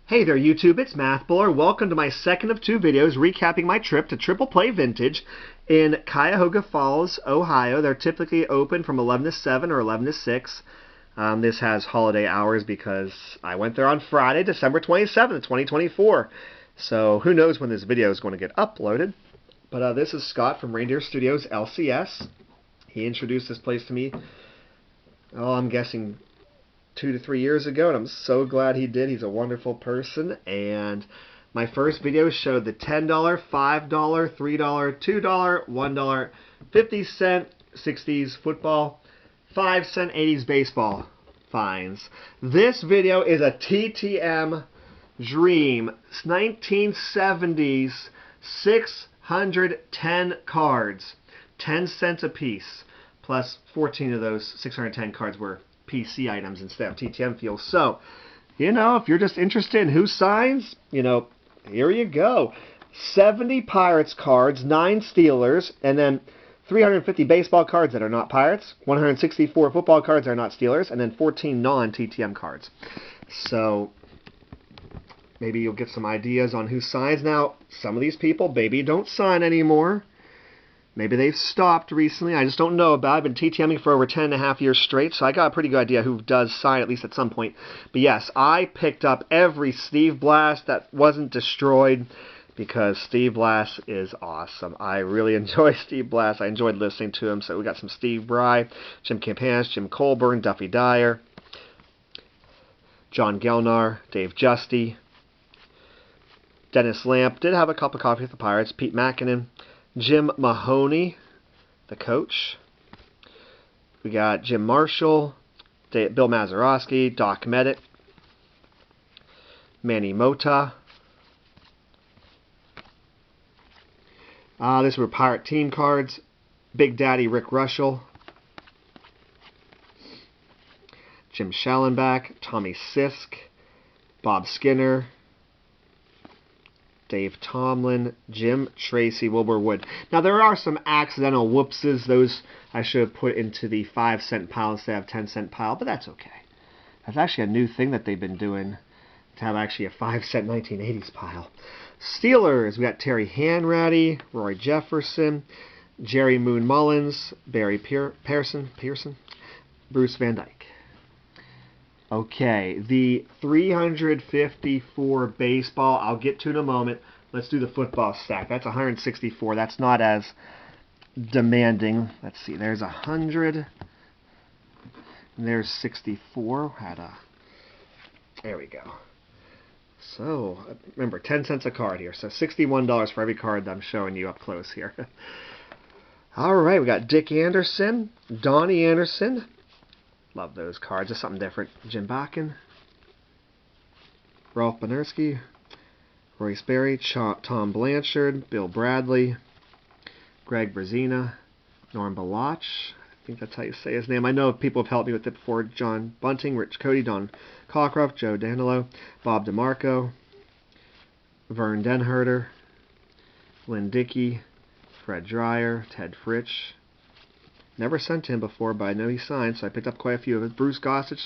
Hey there YouTube, it's MathBuller. Welcome to my second of two videos recapping my trip to Triple Play Vintage in Cuyahoga Falls, Ohio. They're typically open from 11 to 7 or 11 to 6. This has holiday hours because I went there on Friday, December 27th, 2024. So who knows when this video is going to get uploaded. But this is Scott from Reindeer Studios, LCS. He introduced this place to me, I'm guessing 2 to 3 years ago, and I'm so glad he did. He's a wonderful person. And my first video showed the $10, $5, $3, $2, $1, 50-cent 60s football, 5-cent 80s baseball fines. This video is a TTM dream. 1970s 610 cards, 10 cents a piece, plus 14 of those 610 cards were PC items instead of TTM fields. So, if you're just interested in who signs, here you go. 70 Pirates cards, 9 Steelers, and then 350 baseball cards that are not Pirates, 164 football cards that are not Steelers, and then 14 non-TTM cards. So, maybe you'll get some ideas on who signs. Now, some of these people, maybe don't sign anymore. Maybe they've stopped recently. I just don't know about it. I've been TTMing for over 10.5 years straight, so I got a pretty good idea who does sign, at least at some point. But yes, I picked up every Steve Blass that wasn't destroyed because Steve Blass is awesome. I really enjoy Steve Blass. I enjoyed listening to him. So we got some Steve Bry, Jim Campanis, Jim Colburn, Duffy Dyer, John Gelnar, Dave Justy, Dennis Lamp. Did have a cup of coffee with the Pirates. Pete Mackinnon, Jim Mahoney, the coach. We got Jim Marshall, Bill Mazeroski, Doc Medic, Manny Mota. These were Pirate team cards. Big Daddy Rick Russell, Jim Schallenbach, Tommy Sisk, Bob Skinner, Dave Tomlin, Jim Tracy, Wilbur Wood. Now, there are some accidental whoopses. Those I should have put into the 5-cent pile instead of 10-cent pile, but that's okay. That's actually a new thing that they've been doing, to have actually a 5-cent 1980s pile. Steelers, we got Terry Hanratty, Roy Jefferson, Jerry Moon Mullins, Barry Pearson, Bruce Van Dyke. Okay, the 354 baseball, I'll get to in a moment. Let's do the football stack. That's 164. That's not as demanding. Let's see, there's 100. And there's 64. There we go. So, remember, 10 cents a card here. So $61 for every card that I'm showing you up close here. All right, we got Dick Anderson, Donnie Anderson. Love those cards. Just something different. Jim Bakken, Rolf Bonerski, Royce Berry, Tom Blanchard, Bill Bradley, Greg Brazina, Norm Balach. I think that's how you say his name. I know people have helped me with it before. John Bunting, Rich Cody, Don Cockruff, Joe Danilo, Bob DeMarco, Vern Denherter, Lynn Dickey, Fred Dreyer, Ted Fritsch. Never sent to him before, but I know he signed, so I picked up quite a few of it. Bruce Gossett,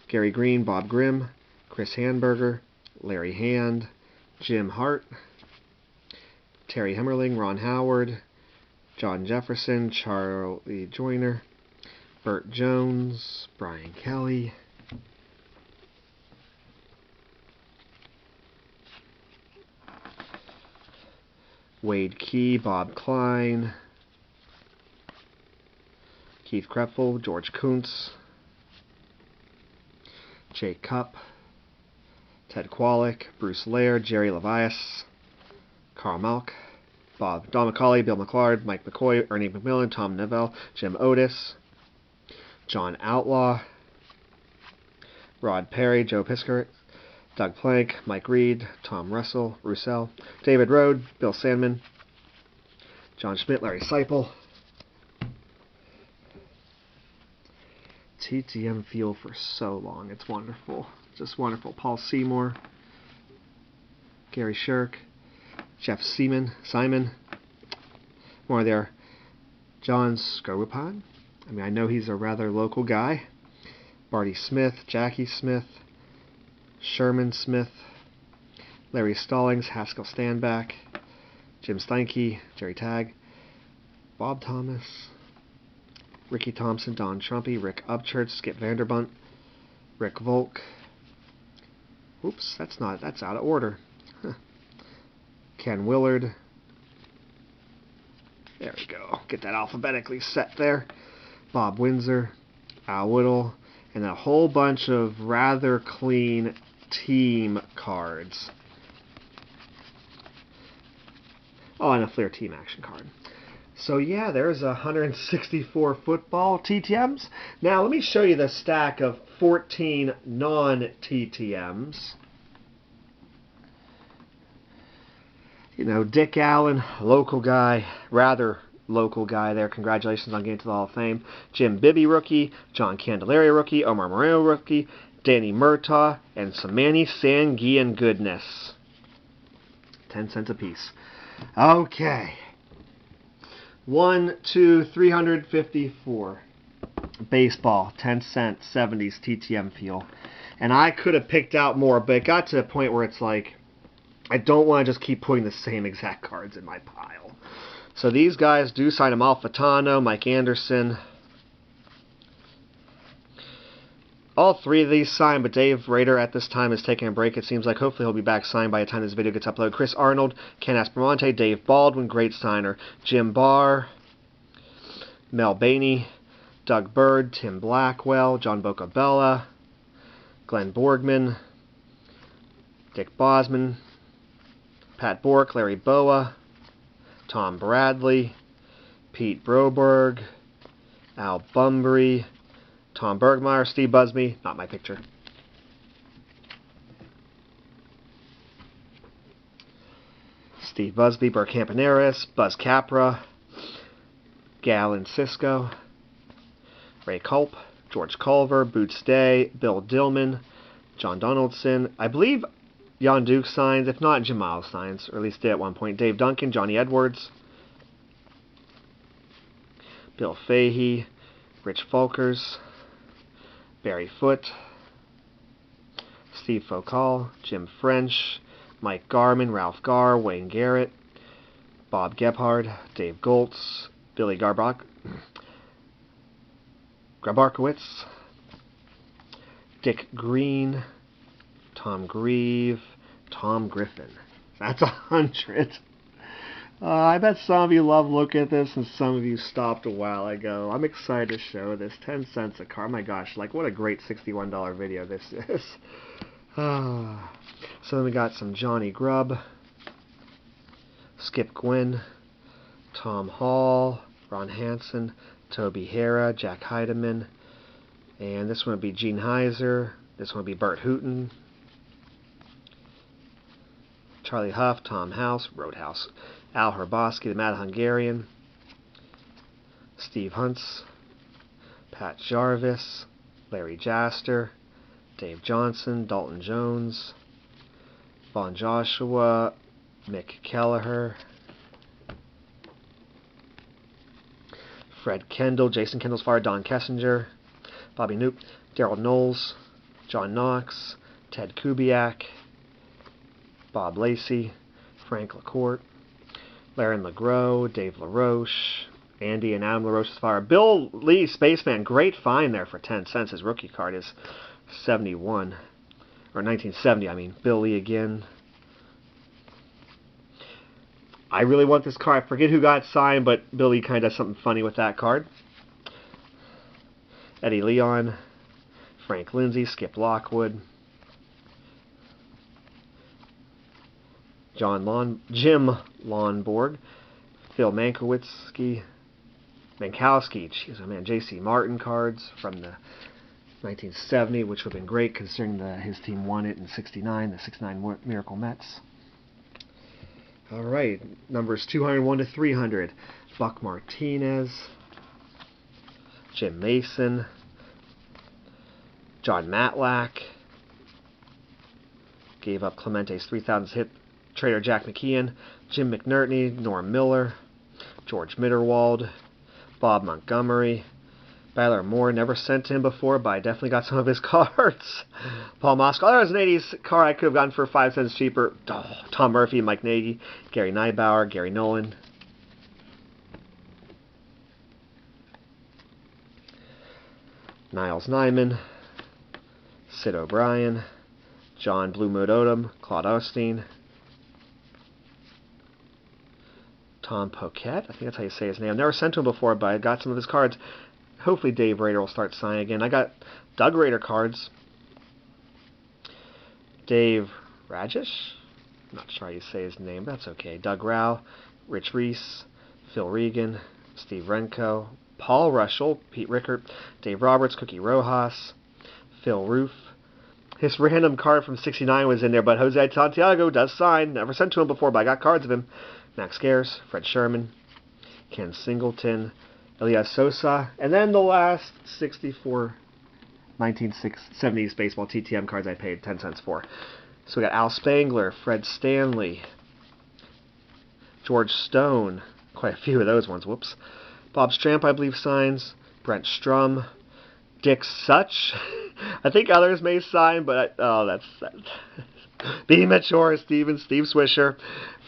Gary Green, Bob Grimm, Chris Handberger, Larry Hand, Jim Hart, Terry Hemmerling, Ron Howard, John Jefferson, Charlie Joyner, Burt Jones, Brian Kelly, Wade Key, Bob Klein, Keith Krepfel, George Kuntz, Jake Cupp, Ted Kwolek, Bruce Laird, Jerry Levias, Carl Malk, Don McCauley, Bill McClard, Mike McCoy, Ernie McMillan, Tom Neville, Jim Otis, John Outlaw, Rod Perry, Joe Piskert, Doug Plank, Mike Reed, Tom Roussel, David Rode, Bill Sandman, John Schmidt, Larry Seipel. TTM field for so long. It's wonderful. Just wonderful. Paul Seymour, Gary Shirk, Jeff Simon, more there. John Skorupon. I know he's a rather local guy. Barty Smith, Jackie Smith, Sherman Smith, Larry Stallings, Haskell Standback, Jim Steinke, Jerry Tagg, Bob Thomas, Ricky Thompson, Don Trumpy, Rick Upchurch, Skip Vanderbunt, Rick Volk. Oops, that's out of order. Ken Willard. There we go. Get that alphabetically set there. Bob Windsor, Al Whittle, and a whole bunch of rather clean team cards. Oh, and a Fleer team action card. So yeah, there's 164 football TTMs. Now let me show you the stack of 14 non-TTMs. You know, Dick Allen, local guy, rather local guy there. Congratulations on getting to the Hall of Fame. Jim Bibby, rookie. John Candelaria, rookie. Omar Moreno, rookie. Danny Murtaugh, and some Manny Sanguian goodness. 10 cents a piece. Okay. 1, 2, 354. Baseball, 10 cents, 70s TTM feel. And I could have picked out more, but it got to the point where it's like, I don't want to just keep putting the same exact cards in my pile. So these guys do sign them. Alfantano, Mike Anderson. All three of these signed, but Dave Rader at this time is taking a break. It seems like hopefully he'll be back signed by the time this video gets uploaded. Chris Arnold, Ken Aspromonte, Dave Baldwin, great signer. Jim Barr, Mel Bainey, Doug Bird, Tim Blackwell, John Bocabella, Glenn Borgman, Dick Bosman, Pat Bork, Larry Boa, Tom Bradley, Pete Broberg, Al Bunbury, Tom Bergmeyer, Steve Busby, not my picture. Steve Busby, Bert Campaneris, Buzz Capra, Galen Cisco, Ray Culp, George Culver, Boots Day, Bill Dillman, John Donaldson. I believe Jan Duke signs, if not Jim Miles signs, or at least did at one point. Dave Duncan, Johnny Edwards, Bill Fahey, Rich Folkers, Barry Foote, Steve Focal, Jim French, Mike Garman, Ralph Garr, Wayne Garrett, Bob Gebhard, Dave Goltz, Billy Grabarkowitz, Dick Green, Tom Grieve, Tom Griffin. That's 100. I bet some of you love looking at this, and some of you stopped a while ago. I'm excited to show this. 10 cents a card. My gosh, like what a great $61 video this is. So then we got some Johnny Grubb, Skip Gwynn, Tom Hall, Ron Hansen, Toby Hara, Jack Heidemann, and this one would be Gene Heiser. This one would be Bert Hooton, Charlie Huff, Tom House, Roadhouse, Al Herboski, the Mad Hungarian, Steve Huntz, Pat Jarvis, Larry Jaster, Dave Johnson, Dalton Jones, Vaughn Joshua, Mick Kelleher, Fred Kendall, Jason Kendall's father, Don Kessinger, Bobby Knoop, Darryl Knowles, John Knox, Ted Kubiak, Bob Lacey, Frank LaCourte, Larry LaGros, Dave LaRoche, Andy and Adam LaRoche's father. Bill Lee, Spaceman, great find there for 10 cents. His rookie card is 71, or 1970, I mean. Bill Lee again. I really want this card. I forget who got signed, but Bill Lee kind of does something funny with that card. Eddie Leon, Frank Lindsay, Skip Lockwood, Jim Lonborg, Phil Mankowski, jeez, oh man, J.C. Martin cards from the 1970, which would have been great considering his team won it in '69, the '69 Miracle Mets. All right, numbers 201 to 300. Buck Martinez, Jim Mason, John Matlack, gave up Clemente's 3,000th hit trader Jack McKeon, Jim McNerney, Norm Miller, George Mitterwald, Bob Montgomery, Baylor Moore, never sent to him before, but I definitely got some of his cards. Paul Moskal, there was an 80s card I could have gotten for 5 cents cheaper. Oh, Tom Murphy, Mike Nagy, Gary Neibauer, Gary Nolan. Niles Nyman, Sid O'Brien, John Blue Mood Odom, Claude Osteen, Tom Poquette, I think that's how you say his name. I've never sent to him before, but I got some of his cards. Hopefully Dave Rader will start signing again. I got Doug Rader cards. Dave Rajesh? I'm not sure how you say his name, but that's okay. Doug Rao, Rich Reese, Phil Regan, Steve Renko, Paul Rushell, Pete Rickert, Dave Roberts, Cookie Rojas, Phil Roof. His random card from 69 was in there, but Jose Santiago does sign. Never sent to him before, but I got cards of him. Max Gares, Fred Sherman, Ken Singleton, Elias Sosa, and then the last 64 1970s baseball TTM cards I paid 10 cents for. So we got Al Spangler, Fred Stanley, George Stone, quite a few of those ones, whoops. Bob Stramp, I believe, signs, Brent Strum, Dick Such. I think others may sign, but B. Mature, Steve Swisher,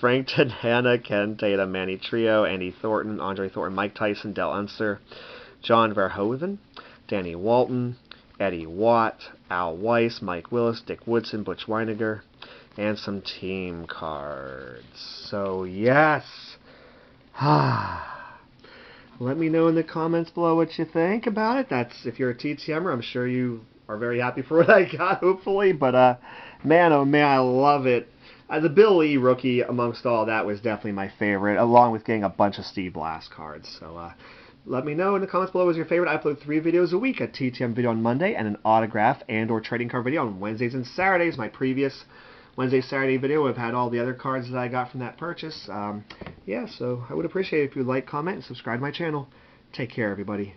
Frank Tanana, Ken Tatum, Manny Trio, Andy Thornton, Andre Thornton, Mike Tyson, Del Unser, John Verhoeven, Danny Walton, Eddie Watt, Al Weiss, Mike Willis, Dick Woodson, Butch Weiniger, and some team cards. So, yes. Let me know in the comments below what you think about it. That's, if you're a TTMer, I'm sure you are very happy for what I got, hopefully. But, man, oh man, I love it. The Bill Lee rookie, amongst all that, was definitely my favorite, along with getting a bunch of Steve Blass cards. So, let me know in the comments below what was your favorite. I upload 3 videos a week, a TTM video on Monday, and an autograph and or trading card video on Wednesdays and Saturdays. My previous Wednesday, Saturday video, I've had all the other cards that I got from that purchase. Yeah, so I would appreciate it if you would like, comment, and subscribe to my channel. Take care, everybody.